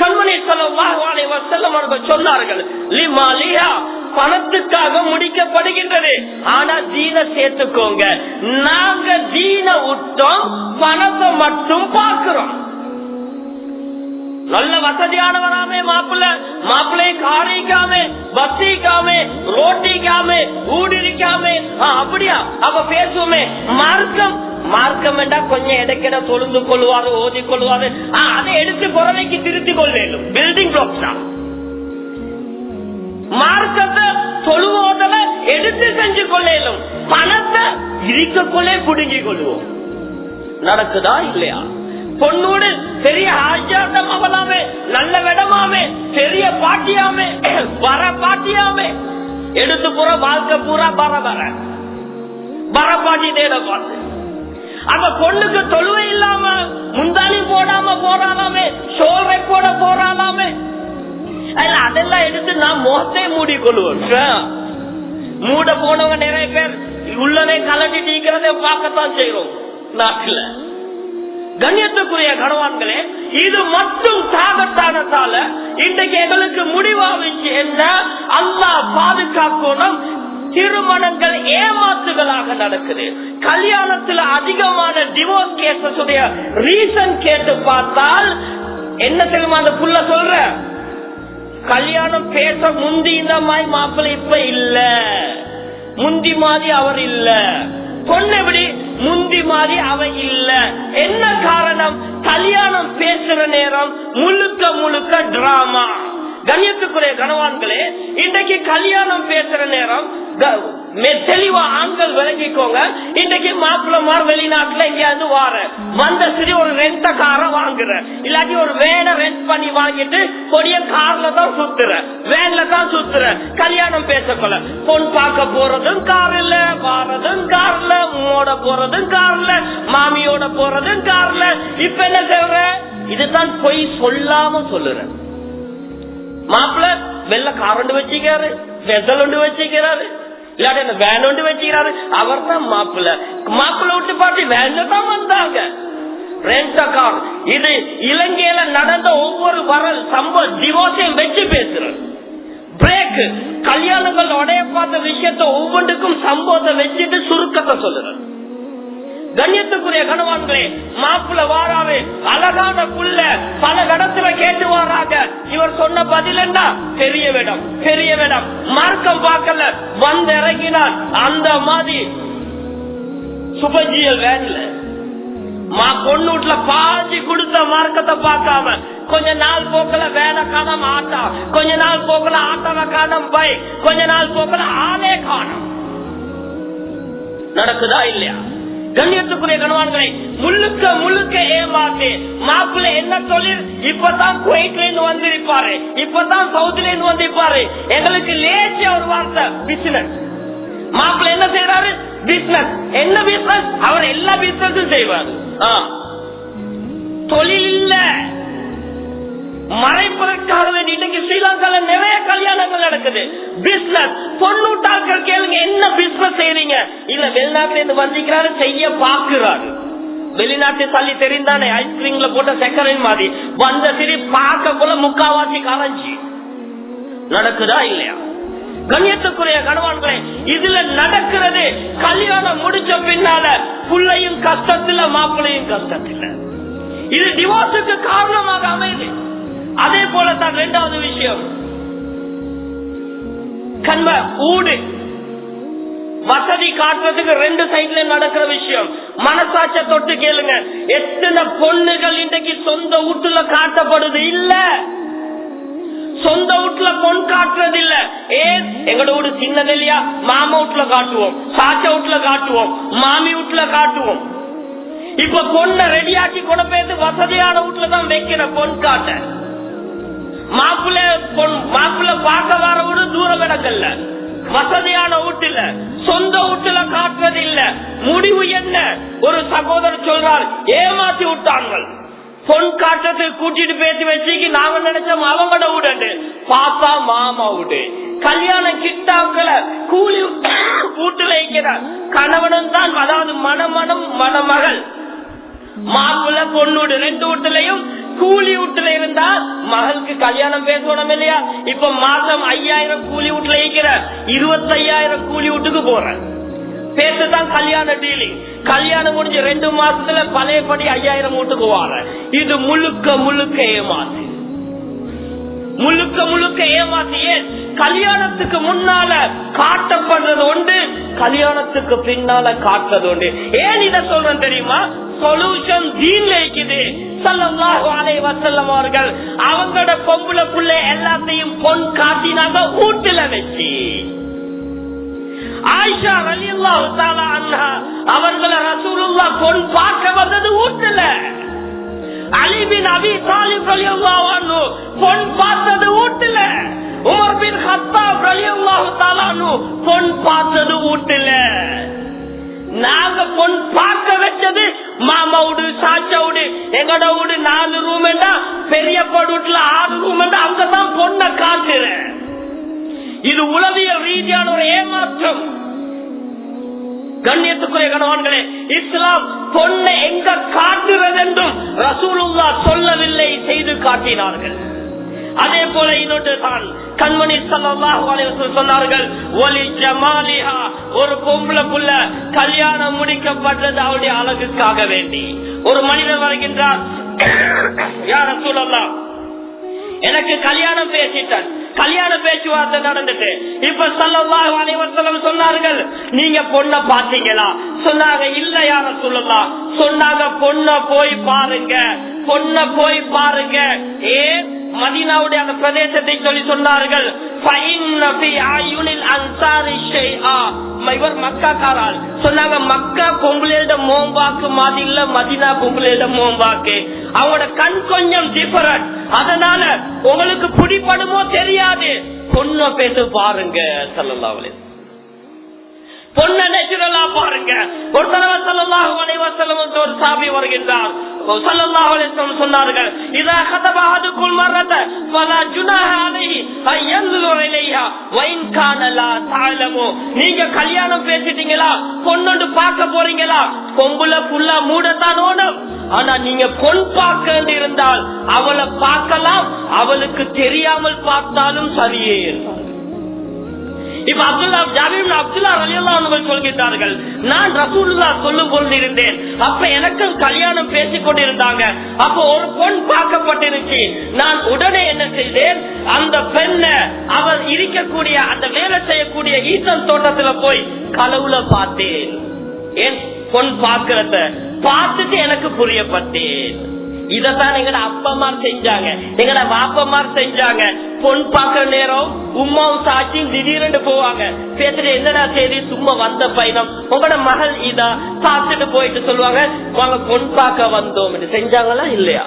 கண்மணி ஸல்லல்லாஹு அலைஹி வஸல்லம் அவர்கள் சொன்னார்கள், லிமாலியா பணத்துக்காக முடிக்கப்படுகின்றது, ஆனா தீன சேர்த்துக்கோங்க. நாங்க தீன விட்டோம், பணத்தை மட்டும் பார்க்கிறோம். நல்ல வசதியானவராமே மாப்பிள்ளை காரிக்காம பஸ்ஸிக்காம ரோட்டிக்காம ஊடிக்காம அப்படியா அப்ப பேசுவோமே. மார்க்கம் என்றா கொஞ்சம் இடைக்கிட தொழுந்து கொள்வாரு, ஓதி கொள்வாரு, அதை எடுத்து புறவைக்கு திருத்திக் கொள்வேன். பில்டிங் பிளாக்ஸ் தான் மார்க்கத்தை தொழுவோதல எடுத்து செஞ்சு கொள்ளும், பணத்தை இருக்கக்குள்ளே புடுங்கி கொள்வோம். நடக்குதா இல்லையா? பொண்ணோடு பெரிய ஆஜாட்டம் அவலாமே, நல்ல விடமாமே, பெரிய பாட்டியாமே, வர பாட்டியாமே, எடுத்து பூரா வாழ்க்கை பூரா பாட்டி தேட பார்த்து அந்த பொண்ணுக்கு தொழுவை இல்லாம முந்தானி போடாம போறாலாமே, சோலை போட போறாலாமே, அதெல்லாம் எடுத்து நான் முகத்தை மூடிக்கொள்வோம். மூட போனவங்க நிறைய பேர் உள்ளதை கலட்டி நீக்கிறத பார்க்கத்தான் செய்யறோம் நாட்டுல. கண்ணியத்துக்குரிய கணவான்களே, இது மட்டும் தாகத்தானத்தால இன்றைக்கு எங்களுக்கு முடிவாவிச்சு என்ன, அல்லாஹ் பாதுகாக்கணும். திருமணங்கள் ஏமாத்துகளாக நடக்குது. கல்யாணத்துல அதிகமான டிவோர்ஸ் கேசஸ் உடைய ரீசன் கேட்டு பார்த்தால் என்ன தெரியுமா? அந்த புள்ள சொல்ற, கல்யாணம் பேச முந்தி இந்த மாதிரி மாப்பிள்ளை இப்ப இல்ல, முந்தி மாதிரி அவர் இல்ல, பொண்ணு எப்படி முந்தி மாதிரி அவ இல்ல. என்ன காரணம்? கல்யாணம் பேசுற நேரம் முழுக்க டிராமா. கண்ணியத்துக்குரிய கணவான்களே, இன்றைக்கு கல்யாணம் பேசுற நேரம் தெளிவா ஆண்கள் விளங்கிக்கோங்க. இன்றைக்கு மாப்பிள்ளமார் வெளிநாட்டுல எங்கேயாவது வார வந்த சரி ஒரு ரெண்ட கார வாங்குற, இல்லாட்டி ஒரு வேனை ரெண்ட் பண்ணி வாங்கிட்டு கொடிய கார்ல தான் சுத்துற, வேன்ல தான் சுத்துற. கல்யாணம் பேசக்கொள்ள பொன் பார்க்க போறதும் கார்ல, வாரதும் கார்ல, மோட போறதும் கார்ல, மாமியோட போறதும் கார்ல. இப்ப என்ன செய்ற? இதுதான் பொய் சொல்லாம சொல்லுற. மாப்பிள்ள வெள்ள கார் ஒன்று வச்சுக்கிறாரு, வெசல் ஒன்று வச்சுக்கிறாரு, இல்லாட்டி வேன் ஒன்று வச்சுக்கிறாரு. அவர் தான் மாப்பிள்ள விட்டு பாட்டி வேன்ல தான் வந்தாங்க. Rent car. இது இலங்கையில நடந்த ஒவ்வொரு வரல் சம்பவ டிவோர்ஸையும் வச்சு பேசுறேன். பிரேக் கல்யாணங்கள் உடைய பார்த்த விஷயத்த ஒவ்வொன்றுக்கும் சம்பவத்தை வச்சுட்டு சுருக்கத்தை சொல்லுறேன். கண்ணியத்துக்குரிய கணவான்களே, மாப்பிள்ள வாராவே அழகான புள்ள பல இடத்துல கேட்டு வாராங்க. இவர் சொன்ன பதில் என்ன? பெரிய வேடம் மார்க்கம் பார்க்கல, வந்து இறங்கினார். அந்த மாதிரி சுபஜியல் வேன்ல பொண்ணு வீட்டுல பாதி கொடுத்த மார்க்கத்தை பார்க்காம கொஞ்ச நாள் போக்கல வேலை காணம் ஆட்டா, கொஞ்ச நாள் போக்கல ஆட்டாவை காணம் பைக், கொஞ்ச நாள் போக்கல ஆளே காணும். நடக்குதா இல்லையா? கண்ணியத்துக்குரிய கணவான்களை முழுக்க ஏமாத்து. மாப்பிள்ளை என்ன தொழில்? இப்பதான் குவைட்ல இருந்து வந்திருப்பாரு, இப்பதான் சவுத்ல இருந்து வந்திருப்பாரு. எங்களுக்கு லேசியா ஒரு வார்த்தை பிசினஸ். மாப்பிள்ளை என்ன செய்யறாரு? பிசினஸ். என்ன பிசினஸ்? அவர் எல்லா பிசினஸும் செய்வார். தொழில் இல்ல, மறைப்பதற்காக இன்னைக்கு ஸ்ரீலங்கால நிறைய கல்யாணங்கள் நடக்குது. பிசினஸ். பொண்ணூட்டாக்கள் கேளுங்க, என்ன பிசினஸ் செய்யறீங்க? இல்ல வெளிநாட்டுல இருந்து வந்திருக்கிறாரு, செய்ய பாக்குறாரு. வெளிநாட்டு தள்ளி தெரிந்தானே ஐஸ்கிரீம்ல போட்ட சக்கரை மாதிரி வந்த சரி பார்க்க போல முக்காவாசி கரைஞ்சி. நடக்குதா இல்லையா? கண்ணியத்துக்குரிய கணவான்களே, இதுல நடக்கிறது கல்யாணம் முடிச்ச பின்னால புள்ளையும் கஷ்டத்துல, மாப்பிள்ளையும் கஷ்டத்துல. இது டிவோர்ஸுக்கு காரணமாக அமைது. அதே போலதான் இரண்டாவது விஷயம், ஊடு வசதி காட்டுறதுக்கு ரெண்டு சைட்ல நடக்கிற விஷயம். மனசாட்ச தொட்டு கேளுங்க, எத்தனை பொண்ணுகள் இன்றைக்கு சொந்த வீட்டுல காட்டப்படுது இல்ல, சொந்த வீட்டுல பொன் காட்டுறது இல்ல. ஏன்? எங்களோட வீடு சின்னது இல்லையா, மாமா வீட்டுல காட்டுவோம், சாச்சா வீட்டுல காட்டுவோம், மாமி வீட்டுல காட்டுவோம். இப்ப பொண்ணை ரெடியாக்கி கொண்டு போயிட்டு வசதியான வீட்டுல தான் வைக்கிற பொன் காட்ட. மாப்பிள்ள பார்க்க வர விட தூரம் இடங்கள்ல, வசதியான வீட்டுல, சொந்த வீட்டுல காட்டுறது இல்ல. முடிவு என்ன? ஒரு சகோதரர் சொல்றார், ஏமாத்தி விட்டாங்க. பொன் காட்டுறதுக்கு கூட்டிட்டு பேசி வச்சு நாங்க நினைச்சோம் அவங்களோட வீடு, பார்த்தா மாமா வீடு. கல்யாணம் கிட்டாக்கள கூலி வீட்டுல வைக்கிற கணவனும் தான், அதாவது மணமகள் மாப்பிள்ள பொண்ணோடு ரெண்டு வீட்டுலையும் கூலி வீட்டுல இருந்தா ஏண்டா மகளுக்கு கல்யாணம் பேசணும் இல்லையா? இப்ப மாசம் 5000 கூலி வீட்டுல இருக்கிற 25,000 கூலி வீட்டுக்கு போறேன், பேசதான் கல்யாண டீலிங். கல்யாணம் முடிஞ்சு 2 மாசத்துல பழையபடி 5000 வீட்டுக்கு வார. இது முழுக்க முழுக்க ஏமாத்து, முழுக்க முழுக்க ஏமாத்து. ஏன்? கல்யாணத்துக்கு முன்னால காட்டப்படுறது உண்டு, கல்யாணத்துக்கு பின்னால காட்டுறது உண்டு. ஏன் இத சொல்றேன் தெரியுமா? சொல்யூஷன் தீன்ல இருக்குது. ஸல்லல்லாஹு அலைஹி வஸல்லம் அவர்கள் அவங்களோட பொம்பளை புள்ளை எல்லாத்தையும் பொன் காட்டினாங்க வீட்டுல வச்சு. ஆயிஷா ரலியல்லாஹு தஆலா அன்ஹா அவர்களை ரசூலுல்லாஹ் பொன் பார்க்க வந்தது வீட்டுல. அலி பின் அபி தாலிப் ரலியல்லாஹு அன்ஹு பொன் பார்த்தது வீட்டுல. உமர் பின் கத்தாப் ரலியல்லாஹு தஆலா அன்ஹு பொன் பார்த்தது வீட்டுல. நாங்க பொன் பார்க்க வச்சது மாமாவுடு சாச்சாவுடு. எங்கட வீடு 4 ரூம், பெரிய வீட்டுல 6 ரூம், அங்கதான் பொண்ணை காட்டுறேன். இது உளவியல் ரீதியான ஒரு ஏமாற்றம். கண்ணியத்துக்குரிய கணவான்களே, இஸ்லாம் பொண்ணை எங்க காட்டுறது என்றும் ரசூலுல்லாஹ் சொல்லவில்லை, செய்து காட்டினார்கள். அதே போல இன்னொன்று தான் கண்மணி ஸல்லல்லாஹு அலைஹி வஸல்லம் சொன்னார்கள், வலி ஜமாலிஹா, ஒரு பொம்பளை புள்ள கல்யாணம் முடிக்கப்பட்டது அவருடைய அழகுக்காக வேண்டி. ஒரு மனிதன் வருகின்றார், யா ரசூலல்லாஹ் எனக்கு கல்யாணம் பேசிட்டான், கல்யாண பேச்சுவார்த்தை நடந்துட்டு. இப்ப ஸல்லல்லாஹு அலைஹி வஸல்லம் சொன்னார்கள், நீங்க பொண்ண பாத்தீங்களா? சொன்னாங்க, இல்ல யா ரசூலல்லாஹ். சொன்னாங்க, பொண்ண போய் பாருங்க, பொண்ண போய் பாருங்க. ஏன்? மதீனாவுடைய அந்த பிரதேசத்தை சொல்லி சொன்னார்கள், இவர் மக்காக்காரால். சொன்னாங்க, மக்கா பொங்கலிட மோம்பாக்கு மாதிரி இல்ல, மதீனா பொங்கலிட மோம்பாக்கு. அவங்களோட கண் கொஞ்சம் டிஃபரண்ட், அதனால உங்களுக்கு பிடிப்படுமோ தெரியாது, பொண்ண பேச பாருங்க. ஸல்லல்லாஹு அலைஹி வஸல்லம் பொண்ண நேச்சுரலா பாருங்க. ஒரு தடவை ஸல்லல்லாஹு அலைஹி வஸல்லம் ஒரு சாபி வருகின்றார். ஸல்லல்லாஹு அலைஹி வஸல்லம் சொன்னார்கள், இதா கதப அஹதுக்கும் மர்ரத ஃபலா ஜுனாஹ அலைஹி அயன்துரு இலைஹா வ இன் கான லா தஅலமு. நீங்க கல்யாணம் பேசிட்டீங்களா, பொண்ணு பார்க்க போறீங்களா, பொம்பளை புள்ள மூடத்தான் ஓடும். ஆனா நீங்க பொன் பார்க்க இருந்தால் அவளை பார்க்கலாம், அவளுக்கு தெரியாமல் பார்த்தாலும் சரியே இருந்தால். இப்ப அப்துல்லா ரலியல்லாஹு அன்ஹு சொல்கிறார்கள், நான் ரசூலுல்லாஹ் சொல்லும் பொழுது இருந்தேன், அப்ப எனக்கும் கல்யாணம் பேசிக் கொண்டிருந்தாங்க. அப்ப ஒரு பொன் பார்க்கப்பட்டிருச்சு. நான் உடனே என்ன செய்தேன், அந்த பெண்ணை அவர் இருக்கக்கூடிய அந்த வேலை செய்யக்கூடிய ஈசன் தோட்டத்துல போய் களவுல பார்த்தேன். ஏன்? பொன் பார்க்கிறத பார்த்துட்டு எனக்கு புரியப்பட்டேன். இதத்தான் எங்கட அப்பமார் செஞ்சாங்க, எங்கட வாப்பமார் செஞ்சாங்க. பொன் பார்க்கிற நேரம் உமாவும் சாட்சியும் திடீர்னு போவாங்க. பேசுறது என்னடா செய்தி, சும்மா வந்த பயணம், உங்களோட மகள் இதா பார்த்துட்டு போயிட்டு சொல்லுவாங்க, வாங்க பொன் பார்க்க வந்தோம். செஞ்சாங்களா இல்லையா?